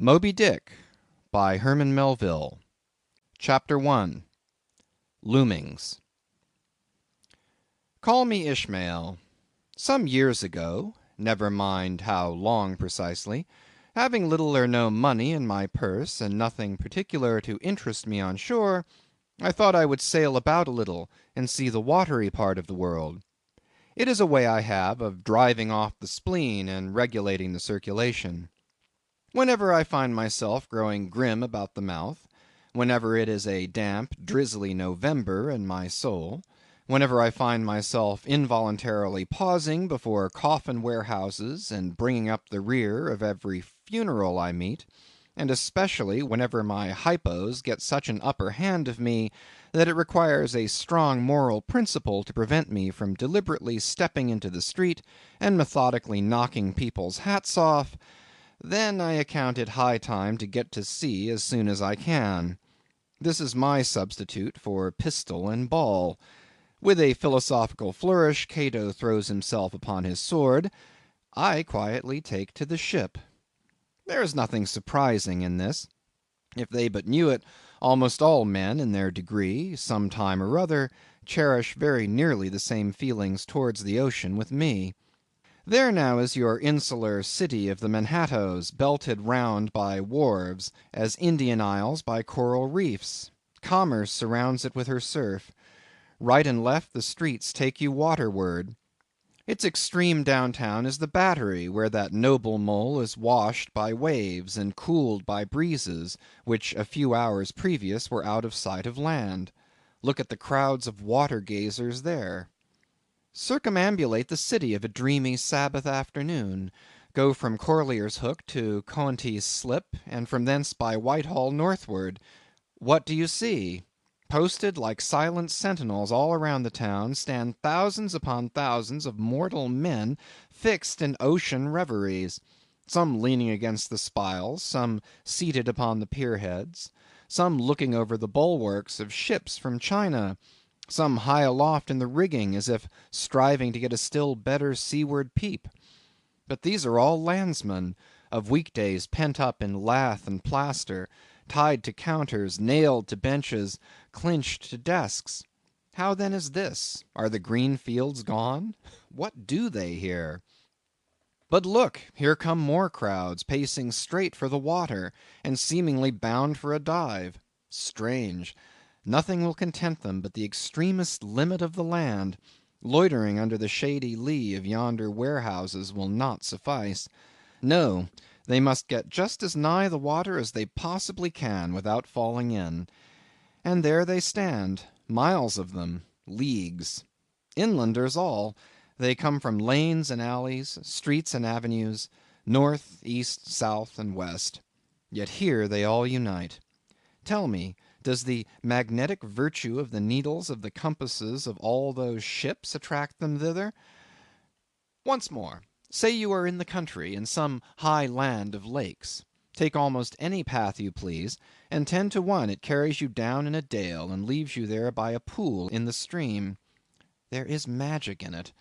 Moby-dick by Herman Melville. Chapter 1 Loomings. Call me Ishmael. Some years ago, never mind how long precisely, having little or no money in my purse, and nothing particular to interest me on shore, I thought I would sail about a little, and see the watery part of the world. It is a way I have of driving off the spleen and regulating the circulation. Whenever I find myself growing grim about the mouth, whenever it is a damp, drizzly November in my soul, whenever I find myself involuntarily pausing before coffin warehouses and bringing up the rear of every funeral I meet, and especially whenever my hypos get such an upper hand of me that it requires a strong moral principle to prevent me from deliberately stepping into the street and methodically knocking people's hats off, then I account it high time to get to sea as soon as I can. This is my substitute for pistol and ball. With a philosophical flourish, Cato throws himself upon his sword. I quietly take to the ship. There is nothing surprising in this. If they but knew it, almost all men in their degree, some time or other, cherish very nearly the same feelings towards the ocean with me. There now is your insular city of the Manhattoes, belted round by wharves, as Indian Isles by coral reefs. Commerce surrounds it with her surf. Right and left the streets take you waterward. Its extreme downtown is the Battery, where that noble mole is washed by waves and cooled by breezes, which a few hours previous were out of sight of land. Look at the crowds of water gazers there. Circumambulate the city of a dreamy Sabbath afternoon. Go from Corlear's Hook to Coenties Slip, and from thence by Whitehall northward. What do you see? Posted like silent sentinels all around the town stand thousands upon thousands of mortal men fixed in ocean reveries, some leaning against the spiles, some seated upon the pierheads, some looking over the bulwarks of ships from China, some high aloft in the rigging, as if striving to get a still better seaward peep. But these are all landsmen, of weekdays pent up in lath and plaster, tied to counters, nailed to benches, clinched to desks. How then is this? Are the green fields gone? What do they here? But look, here come more crowds, pacing straight for the water, and seemingly bound for a dive. Strange! Nothing will content them but the extremest limit of the land. Loitering under the shady lee of yonder warehouses will not suffice. No, they must get just as nigh the water as they possibly can without falling in. And there they stand, miles of them, leagues. Inlanders all. They come from lanes and alleys, streets and avenues, north, east, south, and west. Yet here they all unite. Tell me, does the magnetic virtue of the needles of the compasses of all those ships attract them thither? Once more, say you are in the country, in some high land of lakes. Take almost any path you please, and 10 to 1 it carries you down in a dale, and leaves you there by a pool in the stream. There is magic in it.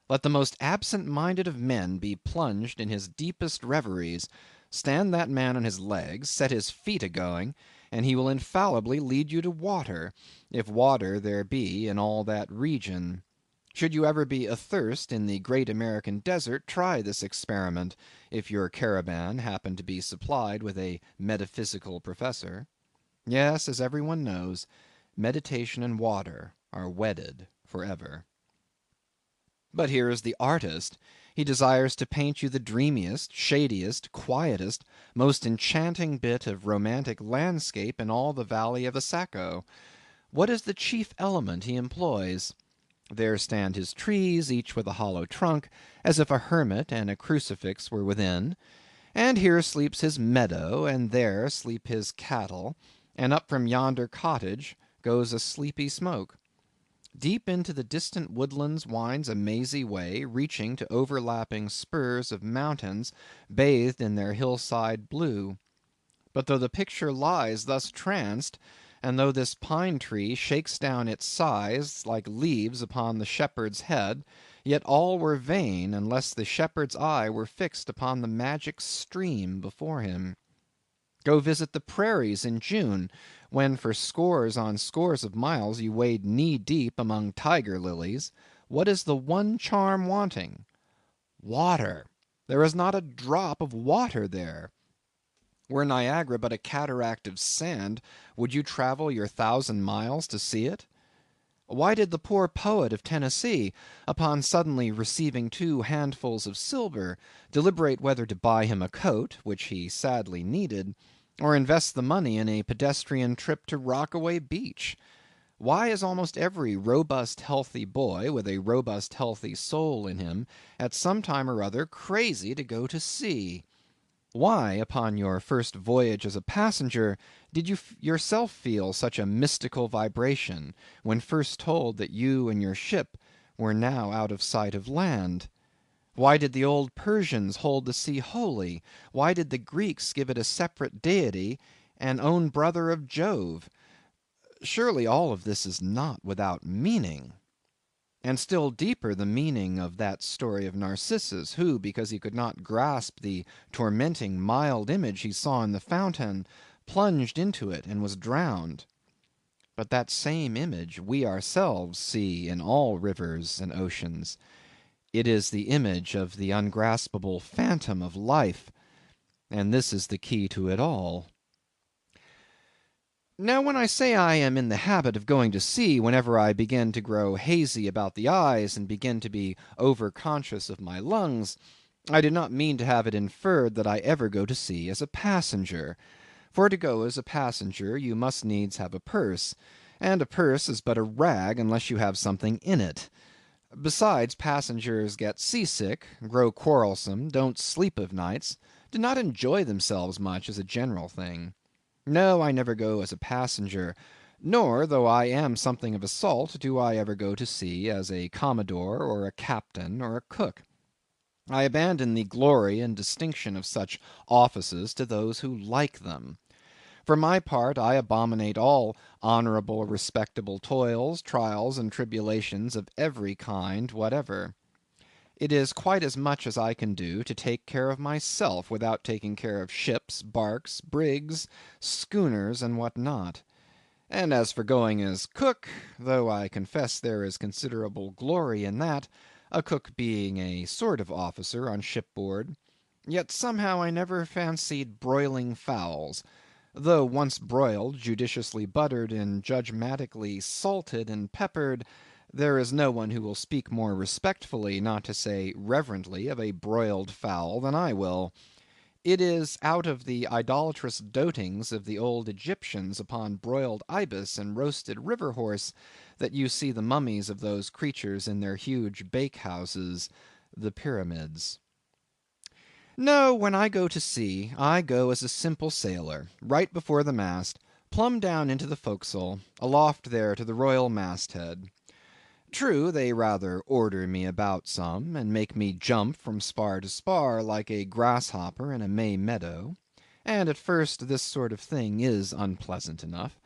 Let the most absent-minded of men be plunged in his deepest reveries, stand that man on his legs, set his feet a-going, and he will infallibly lead you to water, if water there be in all that region. Should you ever be athirst in the great American desert, try this experiment, if your caravan happen to be supplied with a metaphysical professor. Yes, as every one knows, meditation and water are wedded for ever. But here is the artist. He desires to paint you the dreamiest, shadiest, quietest, most enchanting bit of romantic landscape in all the valley of the Saco. What is the chief element he employs? There stand his trees, each with a hollow trunk, as if a hermit and a crucifix were within. And here sleeps his meadow, and there sleep his cattle, and up from yonder cottage goes a sleepy smoke. Deep into the distant woodlands winds a mazy way, reaching to overlapping spurs of mountains bathed in their hillside blue. But though the picture lies thus tranced, and though this pine tree shakes down its sighs like leaves upon the shepherd's head, yet all were vain, unless the shepherd's eye were fixed upon the magic stream before him. Go visit the prairies in June, when for scores on scores of miles you wade knee-deep among tiger lilies. What is the one charm wanting? Water. There is not a drop of water there. Were Niagara but a cataract of sand, would you travel your 1,000 miles to see it? Why did the poor poet of Tennessee, upon suddenly receiving 2 handfuls of silver, deliberate whether to buy him a coat, which he sadly needed, or invest the money in a pedestrian trip to Rockaway Beach? Why is almost every robust healthy boy, with a robust healthy soul in him, at some time or other crazy to go to sea? Why, upon your first voyage as a passenger, did you yourself feel such a mystical vibration, when first told that you and your ship were now out of sight of land? Why did the old Persians hold the sea holy? Why did the Greeks give it a separate deity, and own brother of Jove? Surely all of this is not without meaning. And still deeper the meaning of that story of Narcissus, who, because he could not grasp the tormenting mild image he saw in the fountain, plunged into it and was drowned. But that same image we ourselves see in all rivers and oceans. It is the image of the ungraspable phantom of life, and this is the key to it all. Now when I say I am in the habit of going to sea whenever I begin to grow hazy about the eyes and begin to be over-conscious of my lungs, I do not mean to have it inferred that I ever go to sea as a passenger. For to go as a passenger you must needs have a purse, and a purse is but a rag unless you have something in it. Besides, passengers get seasick, grow quarrelsome, don't sleep of nights, do not enjoy themselves much as a general thing. No, I never go as a passenger, nor, though I am something of a salt, do I ever go to sea as a commodore or a captain or a cook. I abandon the glory and distinction of such offices to those who like them. For my part, I abominate all honourable, respectable toils, trials, and tribulations of every kind whatever. It is quite as much as I can do to take care of myself without taking care of ships, barks, brigs, schooners, and what not. And as for going as cook, though I confess there is considerable glory in that, a cook being a sort of officer on shipboard, yet somehow I never fancied broiling fowls, though once broiled, judiciously buttered, and judgmatically salted and peppered, there is no one who will speak more respectfully, not to say reverently, of a broiled fowl than I will. It is out of the idolatrous dotings of the old Egyptians upon broiled ibis and roasted river horse that you see the mummies of those creatures in their huge bake-houses, the pyramids. No, when I go to sea, I go as a simple sailor, right before the mast, plumb down into the forecastle, aloft there to the royal masthead. True, they rather order me about some, and make me jump from spar to spar like a grasshopper in a May meadow; and at first this sort of thing is unpleasant enough.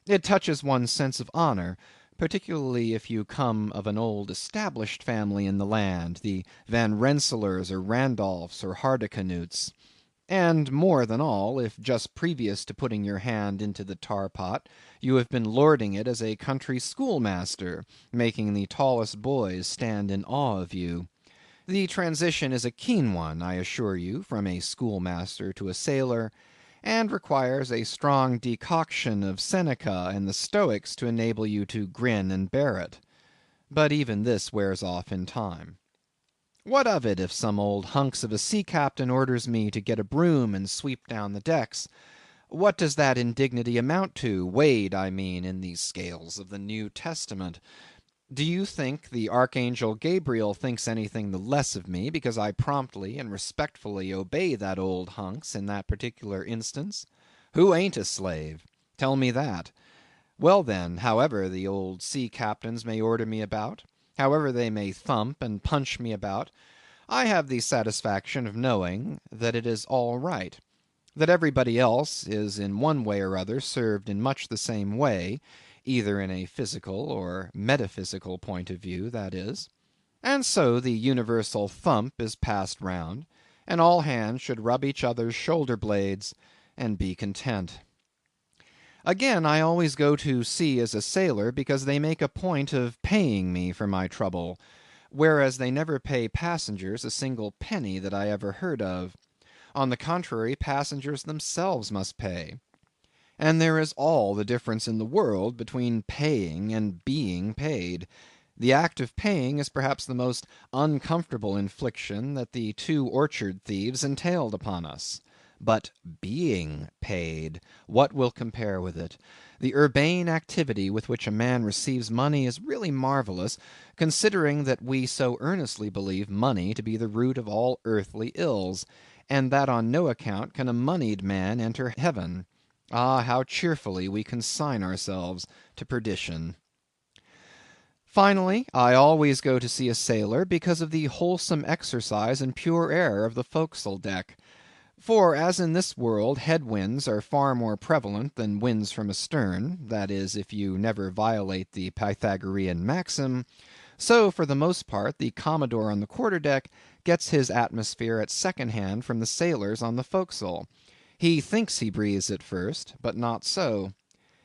It touches one's sense of honour, particularly if you come of an old established family in the land, the Van Rensselaers or Randolphs or Hardicanutes. And more than all, if just previous to putting your hand into the tar pot you have been lording it as a country schoolmaster, making the tallest boys stand in awe of you. The transition is a keen one, I assure you, from a schoolmaster to a sailor, and requires a strong decoction of Seneca and the Stoics to enable you to grin and bear it. But even this wears off in time. What of it if some old hunks of a sea captain orders me to get a broom and sweep down the decks? What does that indignity amount to, weighed, I mean, in the scales of the New Testament? Do you think the archangel Gabriel thinks anything the less of me because I promptly and respectfully obey that old hunks in that particular instance? Who ain't a slave? Tell me that. Well then, however the old sea captains may order me about, however they may thump and punch me about, I have the satisfaction of knowing that it is all right; that everybody else is in one way or other served in much the same way, either in a physical or metaphysical point of view, that is; and so the universal thump is passed round, and all hands should rub each other's shoulder blades, and be content. Again, I always go to sea as a sailor because they make a point of paying me for my trouble, whereas they never pay passengers a single penny that I ever heard of. On the contrary, passengers themselves must pay. And there is all the difference in the world between paying and being paid. The act of paying is perhaps the most uncomfortable infliction that the two orchard thieves entailed upon us. But being paid, what will compare with it? The urbane activity with which a man receives money is really marvelous, considering that we so earnestly believe money to be the root of all earthly ills, and that on no account can a moneyed man enter heaven. Ah, how cheerfully we consign ourselves to perdition. Finally, I always go to see a sailor because of the wholesome exercise and pure air of the forecastle deck. For as in this world head winds are far more prevalent than winds from astern, that is, if you never violate the Pythagorean maxim, so for the most part the Commodore on the quarter deck gets his atmosphere at second hand from the sailors on the forecastle. He thinks he breathes it first, but not so.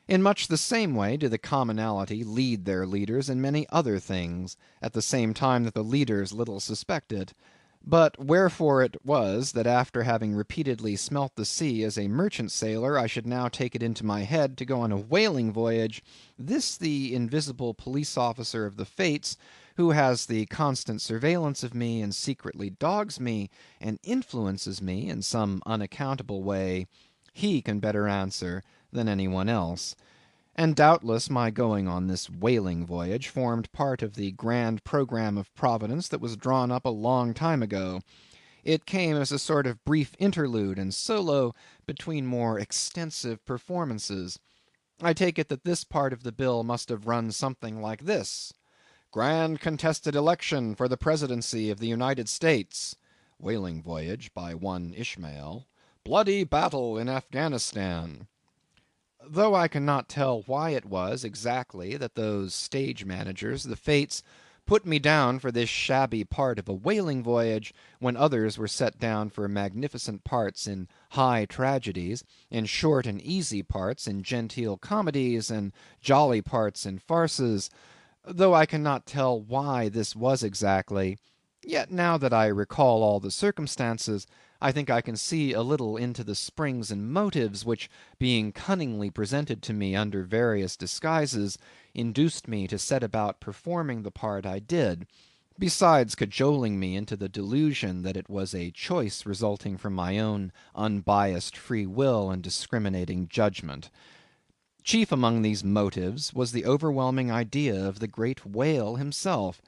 In much the same way do the commonalty lead their leaders in many other things, at the same time that the leaders little suspect it. But wherefore it was that after having repeatedly smelt the sea as a merchant sailor, I should now take it into my head to go on a whaling voyage, this the invisible police officer of the Fates, who has the constant surveillance of me, and secretly dogs me, and influences me in some unaccountable way, he can better answer than any one else. And doubtless my going on this whaling voyage formed part of the grand programme of Providence that was drawn up a long time ago. It came as a sort of brief interlude and solo between more extensive performances. I take it that this part of the bill must have run something like this: Grand contested election for the presidency of the United States. Whaling voyage by one Ishmael. Bloody battle in Afghanistan. Though I cannot tell why it was exactly that those stage managers, the Fates, put me down for this shabby part of a whaling voyage, when others were set down for magnificent parts in high tragedies, and short and easy parts in genteel comedies, and jolly parts in farces. Though I cannot tell why this was exactly, yet now that I recall all the circumstances, I think I can see a little into the springs and motives which, being cunningly presented to me under various disguises, induced me to set about performing the part I did, besides cajoling me into the delusion that it was a choice resulting from my own unbiased free will and discriminating judgment. Chief among these motives was the overwhelming idea of the great whale himself.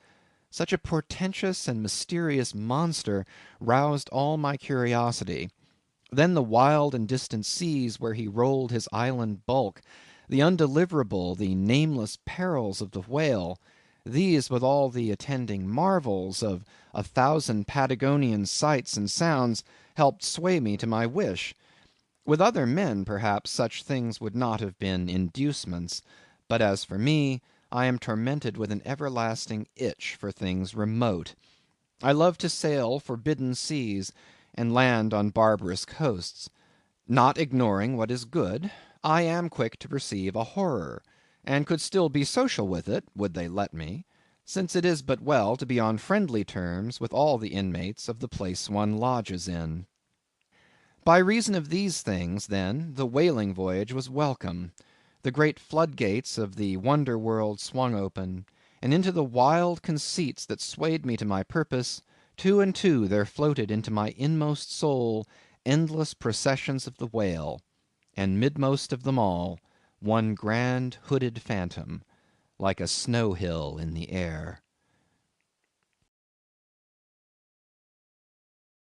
Such a portentous and mysterious monster roused all my curiosity. Then the wild and distant seas where he rolled his island bulk, the undeliverable, the nameless perils of the whale, these with all the attending marvels of a thousand Patagonian sights and sounds, helped sway me to my wish. With other men, perhaps, such things would not have been inducements; but as for me, I am tormented with an everlasting itch for things remote. I love to sail forbidden seas, and land on barbarous coasts. Not ignoring what is good, I am quick to perceive a horror, and could still be social with it, would they let me, since it is but well to be on friendly terms with all the inmates of the place one lodges in. By reason of these things, then, the whaling voyage was welcome. The great floodgates of the wonder world swung open, and into the wild conceits that swayed me to my purpose, two and two there floated into my inmost soul endless processions of the whale, and midmost of them all, one grand hooded phantom, like a snow hill in the air.